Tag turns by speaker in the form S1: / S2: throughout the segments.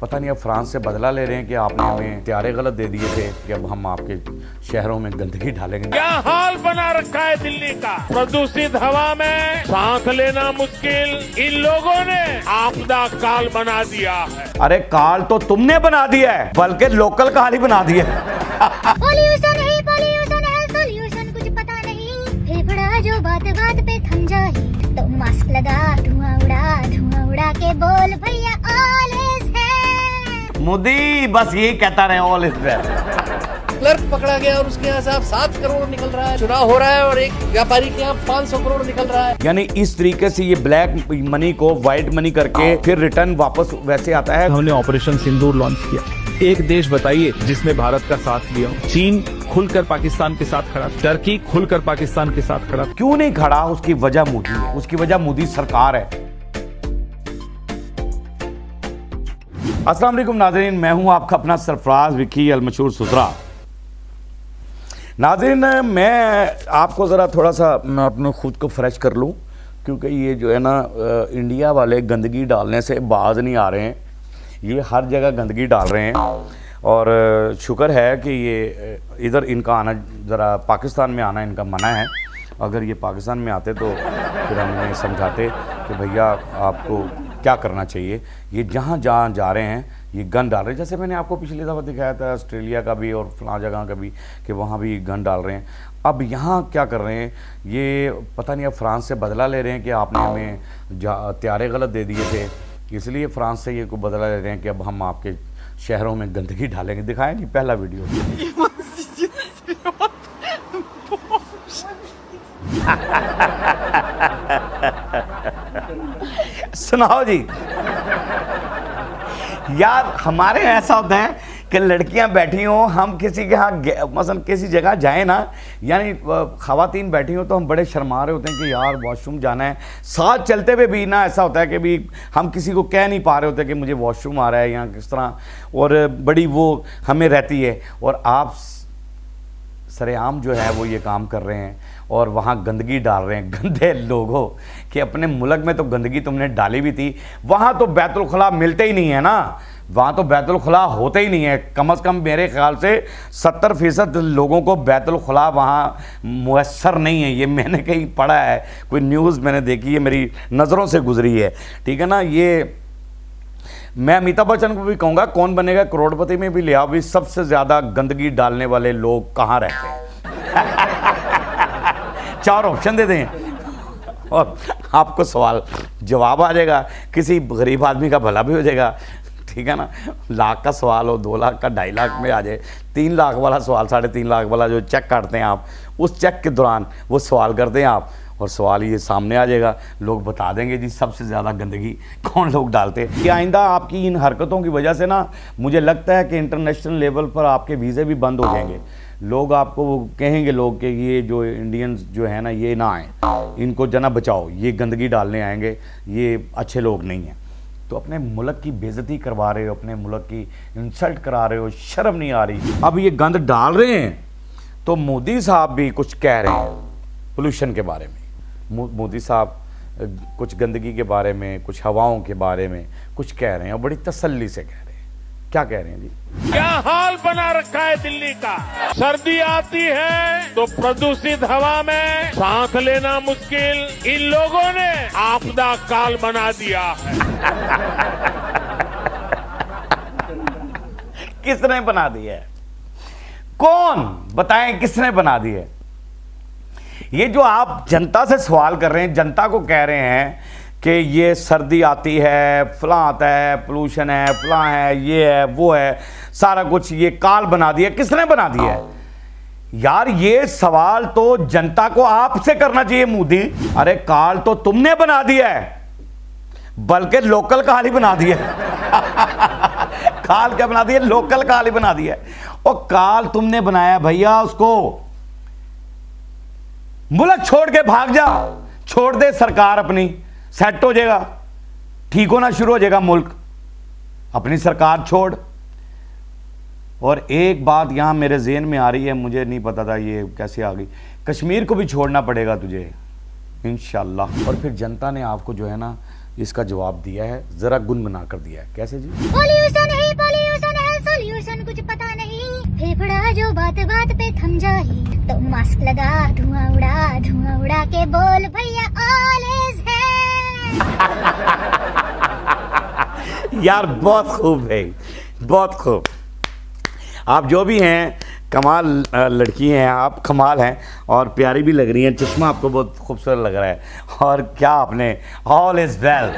S1: पता नहीं अब फ्रांस से बदला ले रहे हैं कि आपने हमें हथियारे गलत दे दिए थे कि अब हम आपके शहरों में गंदगी डालेंगे।
S2: क्या हाल बना रखा है दिल्ली का। प्रदूषित हवा में सांस लेना मुश्किल, इन लोगों ने आपदा काल बना दिया है।
S1: अरे काल तो तुमने बना दिया है, बल्कि लोकल काल ही बना दिया है।
S3: पोल्यूशन है सोल्यूशन कुछ पता नहीं, फेफड़ा जो बात बात पे थम जाए तो मास्क लगा, धुआं उड़ा के बोल भैया ऑल इज है।
S1: मोदी बस यही कहता रहे ऑल इज वेल।
S4: क्लर्क पकड़ा गया और उसके यहाँ से 7 करोड़ निकल रहा है, चुनाव हो रहा है और एक व्यापारी के यहाँ 500 करोड़ निकल रहा है।
S1: यानी इस तरीके से ये ब्लैक मनी को व्हाइट मनी करके फिर रिटर्न वापस वैसे आता है।
S5: हमने ऑपरेशन सिंदूर लॉन्च किया। एक देश बताइए जिसने भारत का साथ लिया। चीन खुलकर पाकिस्तान के साथ खड़ा, टर्की खुलकर पाकिस्तान के साथ खड़ा।
S1: क्यों नहीं खड़ा? उसकी वजह मोदी है, उसकी वजह मोदी सरकार है। अस्सलाम वालेकुम नाज़रीन, मैं हूं आपका अपना सरफराज विकी अलमशहूर सुसरा। नाज़रीन, मैं आपको ज़रा थोड़ा सा मैं अपने खुद को फ्रेश कर लूं, क्योंकि ये जो है ना इंडिया वाले गंदगी डालने से बाज नहीं आ रहे हैं। ये हर जगह गंदगी डाल रहे हैं और शुक्र है कि ये इधर इनका आना, ज़रा पाकिस्तान में आना इनका मना है। अगर ये पाकिस्तान में आते तो फिर हम इन्हें समझाते कि भैया आपको क्या करना चाहिए। ये जहाँ जहाँ जा रहे हैं ये गन डाल रहे हैं। जैसे मैंने आपको पिछली दफ़ा दिखाया था ऑस्ट्रेलिया का भी और फलां जगह का भी कि वहाँ भी गन डाल रहे हैं। अब यहाँ क्या कर रहे हैं, ये पता नहीं अब फ्रांस से बदला ले रहे हैं कि आपने हमें हथियारे गलत दे दिए थे, इसलिए फ्रांस से ये को बदला ले रहे हैं कि अब हम आपके शहरों में गंदगी डालेंगे। दिखाएं जी पहला वीडियो। सुनाओ जी। यार हमारे ऐसा होता है कि लड़कियां बैठी हों, हम किसी के यहाँ मसलन किसी जगह जाएं ना, यानी ख़वातीन बैठी हों तो हम बड़े शर्मा रहे होते हैं कि यार वॉशरूम जाना है। साथ चलते हुए भी ना ऐसा होता है कि भी हम किसी को कह नहीं पा रहे होते कि मुझे वॉशरूम आ रहा है या किस तरह, और बड़ी वो हमें रहती है। और आप सरेआम जो है वो ये काम कर रहे हैं और वहाँ गंदगी डाल रहे हैं। गंदे लोगों कि अपने मुल्क में तो गंदगी तुमने डाली भी थी, वहाँ तो बैतुल खुला मिलते ही नहीं है ना, वहाँ तो बैतुल खुला होते ही नहीं है। कम से कम मेरे ख्याल से 70% लोगों को बैतुल खुला वहाँ मुयस्सर नहीं है। ये मैंने कहीं पढ़ा है, कोई न्यूज़ मैंने देखी है, मेरी नज़रों से गुजरी है, ठीक है ना। ये मैं अमिताभ बच्चन को भी कहूँगा, कौन बनेगा करोड़पति में भी ले आओ, भी सबसे ज़्यादा गंदगी डालने वाले लोग कहाँ रहते हैं। 4 ऑप्शन दे दें और आपको सवाल जवाब आ जाएगा, किसी गरीब आदमी का भला भी हो जाएगा, ठीक है ना। लाख का सवाल हो, 2 लाख का 2.5 लाख में आ जाए, 3 लाख वाला सवाल, 3.5 लाख वाला जो चेक काटते हैं आप, उस चेक के दौरान वो सवाल करते हैं आप और सवाल ये सामने आ जाएगा, लोग बता देंगे जी सबसे ज़्यादा गंदगी कौन लोग डालते हैं। कि आइंदा आपकी इन हरकतों की वजह से ना मुझे लगता है कि इंटरनेशनल लेवल पर आपके वीज़े भी बंद हो जाएंगे। लोग आपको वो कहेंगे लोग कि ये जो इंडियंस जो है ना ये ना आए, इनको जना बचाओ, ये गंदगी डालने आएंगे, ये अच्छे लोग नहीं हैं। तो अपने मुल्क की बेइज्जती करवा रहे हो, अपने मुल्क की इंसल्ट करा रहे हो, शर्म नहीं आ रही। अब ये गंद डाल रहे हैं तो मोदी साहब भी कुछ कह रहे हैं पोल्यूशन के बारे में। मोदी साहब कुछ गंदगी के बारे में, कुछ हवाओं के बारे में कुछ कह रहे हैं और बड़ी तसल्ली से कह रहे हैं। क्या कह रहे हैं जी?
S2: क्या हाल बना रखा है दिल्ली का। सर्दी आती है तो प्रदूषित हवा में सांस लेना मुश्किल, इन लोगों ने आपदा काल बना दिया है।
S1: किसने बना दिया है? कौन बताएं किसने बना दिया है? ये जो आप जनता से सवाल कर रहे हैं, जनता को कह रहे हैं कि ये सर्दी आती है, फलां आता है, पोल्यूशन है, फलां है, ये है, वो है, सारा कुछ ये काल बना दिया, किसने बना दिया है? यार ये सवाल तो जनता को आपसे करना चाहिए मोदी। अरे काल तो तुमने बना दिया है, बल्कि लोकल काल ही बना दिया है। काल क्या बना दिया? लोकल काल ही बना दिया है। और काल तुमने बनाया भैया, उसको मुल्क छोड़ के भाग जा, छोड़ दे सरकार अपनी, सेट हो जाएगा, ठीक होना शुरू हो जाएगा मुल्क, अपनी सरकार छोड़। और एक बात यहां मेरे ज़हन में आ रही है, मुझे नहीं पता था ये कैसे आ गई, कश्मीर को भी छोड़ना पड़ेगा तुझे इंशाल्लाह। और फिर जनता ने आपको जो है ना इसका जवाब दिया है, ज़रा गुनगुना कर दिया है। कैसे जी?
S3: पॉल्यूशन है सॉल्यूशन कुछ पता नहीं, फेफड़ा जो बात बात पे थम जाए, तो मास्क लगा धुआं उड़ा के बोल भैया ऑल इज वेल।
S1: यार बहुत खूब है, बहुत खूब। आप जो भी हैं कमाल लड़की हैं, आप कमाल हैं और प्यारी भी लग रही हैं। चश्मा आपको बहुत खूबसूरत लग रहा है। और क्या आपने ऑल इज वेल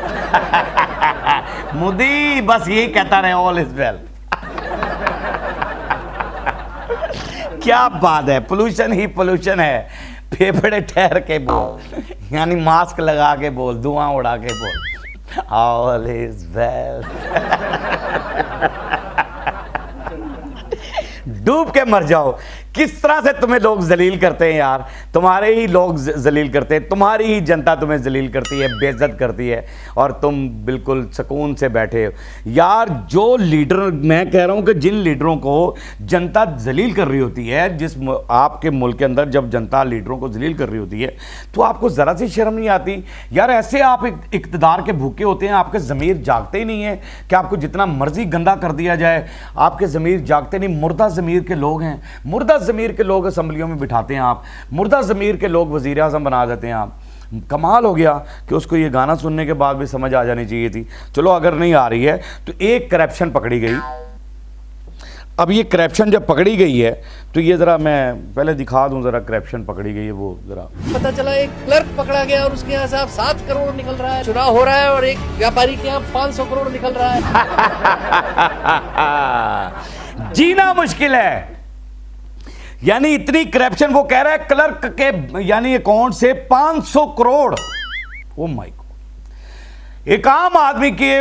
S1: मोदी बस यही कहता रहे, ऑल इज वेल। क्या बात है, पोल्यूशन ही पोल्यूशन है। फेफड़े ठहर के बोल, यानी मास्क लगा के बोल, धुआं उड़ा के बोल, ऑल इज वेल। डूब के मर जाओ। किस तरह से तुम्हें लोग जलील करते हैं यार, तुम्हारे ही लोग जलील करते हैं, तुम्हारी ही जनता तुम्हें जलील करती है, बेइज्जत करती है और तुम बिल्कुल सुकून से बैठे हो यार। जो लीडर, मैं कह रहा हूं कि जिन लीडरों को जनता जलील कर रही होती है, आपके मुल्क के अंदर जब जनता लीडरों को जलील कर रही होती है तो आपको ज़रा सी शर्म नहीं आती यार? ऐसे आप इक़्तिदार के भूखे होते हैं, आपके ज़मीर जागते ही नहीं है कि आपको जितना मर्जी गंदा कर दिया जाए, आपके ज़मीर जागते नहीं। मुर्दा ज़मीर के लोग हैं, मुर्दा ज़मीर के लोग असम्बलियों में बिठाते हैं आप, मुर्दा ज़मीर के लोग वज़ीर आज़म बना देते हैं आप। कमाल हो गया कि उसको ये गाना सुनने के बाद भी समझ आ जानी चाहिए थी। चलो अगर नहीं आ रही है तो एक करप्शन पकड़ी गई। अब ये करप्शन जब पकड़ी गई है तो ये ज़रा मैं पहले दिखा दूं, ज़रा करप्शन पकड़ी गई है वो ज़रा।
S4: पता चला एक क्लर्क पकड़ा गया और उसके यहाँ से आप 7 करोड़ निकल रहा है। चुनाव हो रहा है और एक व्यापारी के यहाँ 500 करोड़ निकल रहा है।
S1: जीना मुश्किल है। यानी इतनी करप्शन, वो कह रहा है क्लर्क के यानी अकाउंट से 500 करोड़। ओ माय गॉड, एक आम आदमी के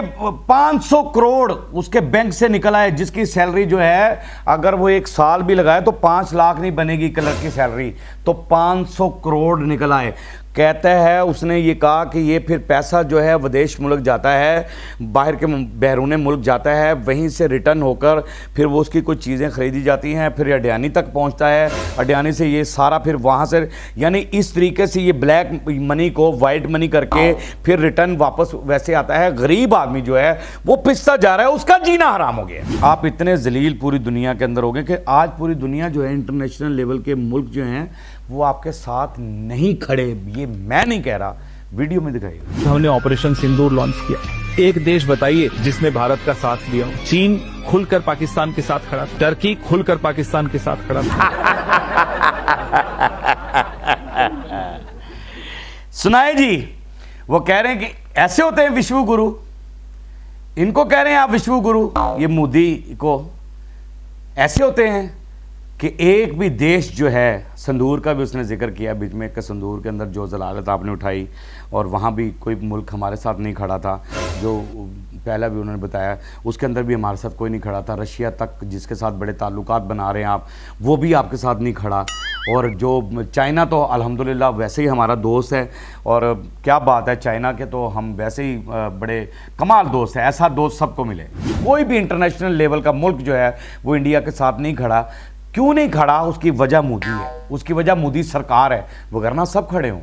S1: 500 करोड़ उसके बैंक से निकला है, जिसकी सैलरी जो है अगर वो 1 साल भी लगाए तो 5 लाख नहीं बनेगी क्लर्क की सैलरी, तो 500 करोड़ निकला है। कहता है उसने ये कहा कि ये फिर पैसा जो है विदेश मुल्क जाता है, बाहर के बैरून मुल्क जाता है, वहीं से रिटर्न होकर फिर वो उसकी कुछ चीज़ें ख़रीदी जाती हैं, फिर अडयानी तक पहुंचता है, अडयानी से ये सारा फिर वहाँ से, यानी इस तरीके से ये ब्लैक मनी को वाइट मनी करके फिर रिटर्न वापस वैसे आता है। गरीब आदमी जो है वो पिसता जा रहा है, उसका जीना हराम हो गया। आप इतने जलील पूरी दुनिया के अंदर हो गए कि आज पूरी दुनिया जो है, इंटरनेशनल लेवल के मुल्क जो हैं वो आपके साथ नहीं खड़े। ये मैं नहीं कह रहा, वीडियो में दिखाइए।
S5: हमने ऑपरेशन सिंदूर लॉन्च किया। एक देश बताइए जिसने भारत का साथ लिया। चीन खुलकर पाकिस्तान के साथ खड़ा, टर्की खुलकर पाकिस्तान के साथ खड़ा।
S1: सुनाए जी, वो कह रहे हैं कि ऐसे होते हैं विश्व गुरु, इनको कह रहे हैं आप विश्व गुरु, ये मोदी को ऐसे होते हैं कि एक भी देश जो है, संदूर का भी उसने जिक्र किया बीच में कि संदूर के अंदर जो जलालत आपने उठाई और वहाँ भी कोई मुल्क हमारे साथ नहीं खड़ा था, जो पहला भी उन्होंने बताया, उसके अंदर भी हमारे साथ कोई नहीं खड़ा था। रशिया तक जिसके साथ बड़े ताल्लुकात बना रहे हैं आप, वो भी आपके साथ नहीं खड़ा। और जो चाइना तो अल्हम्दुलिल्लाह वैसे ही हमारा दोस्त है, और क्या बात है, चाइना के तो हम वैसे ही बड़े कमाल दोस्त हैं। ऐसा दोस्त सबको मिले। कोई भी इंटरनेशनल लेवल का मुल्क जो है वो इंडिया के साथ नहीं खड़ा। क्यों नहीं खड़ा? उसकी वजह मोदी है, उसकी वजह मोदी सरकार है। वगरना सब खड़े हों,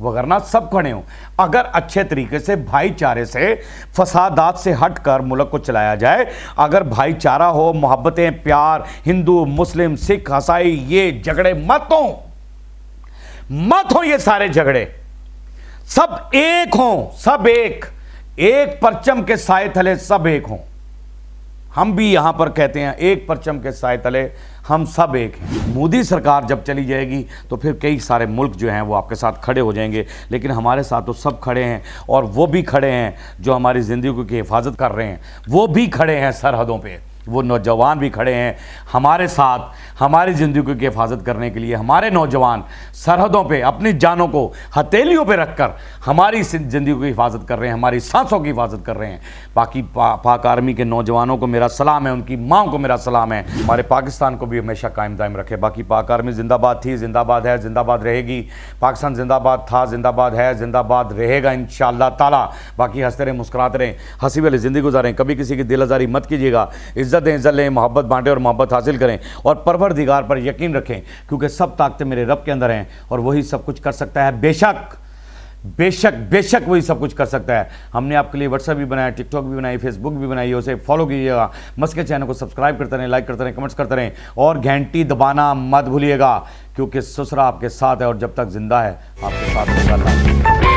S1: वगरना सब खड़े हों। अगर अच्छे तरीके से भाईचारे से, फसादात से हटकर मुल्क को चलाया जाए, अगर भाईचारा हो, मोहब्बतें, प्यार, हिंदू मुस्लिम सिख ईसाई, ये झगड़े मत हो ये सारे झगड़े, सब एक हों, सब एक परचम के साए तले सब एक हों। हम भी यहां पर कहते हैं एक परचम के साए तले हम सब एक हैं। मोदी सरकार जब चली जाएगी तो फिर कई सारे मुल्क जो हैं वो आपके साथ खड़े हो जाएंगे, लेकिन हमारे साथ तो सब खड़े हैं। और वो भी खड़े हैं जो हमारी ज़िंदगी की हिफाजत कर रहे हैं, वो भी खड़े हैं सरहदों पे, वो नौजवान भी खड़े हैं हमारे साथ हमारी ज़िंदगी की हिफाजत करने के लिए। हमारे नौजवान सरहदों पे अपनी जानों को हथेलियों पे रखकर हमारी ज़िंदगी की हिफाजत कर रहे हैं, हमारी सांसों की हिफाजत कर रहे हैं। बाकी पाक आर्मी के नौजवानों को मेरा सलाम है, उनकी माँ को मेरा सलाम है। हमारे पाकिस्तान को भी हमेशा कायम दायम रखे। बाकी पाक आर्मी जिंदाबाद थी, जिंदाबाद है, जिंदाबाद रहेगी। पाकिस्तान जिंदाबाद था, जिंदाबाद है, जिंदाबाद रहेगा इंशाअल्लाह ताला। बाकी हंसते रहें, मुस्कुराते रहें, हंसी वाली ज़िंदगी गुजारें, कभी किसी की दिल आज़ारी मत कीजिएगा। इज्जत दें, इज्जत लें, मोहब्बत बांटें और मोहब्बत हासिल करें, और परवरदिगार पर यकीन रखें, क्योंकि सब ताकतें मेरे रब के अंदर हैं और वही सब कुछ कर सकता है। बेशक बेशक बेशक वही सब कुछ कर सकता है। हमने आपके लिए व्हाट्सएप भी बनाया, टिकटॉक भी बनाई, फेसबुक भी बनाई है, उसे फॉलो कीजिएगा। मस्त के चैनल को सब्सक्राइब करते रहें, लाइक करते रहें, कमेंट्स करते रहें और घंटी दबाना मत भूलिएगा, क्योंकि ससुरा आपके साथ है और जब तक जिंदा है आपके साथ होगा।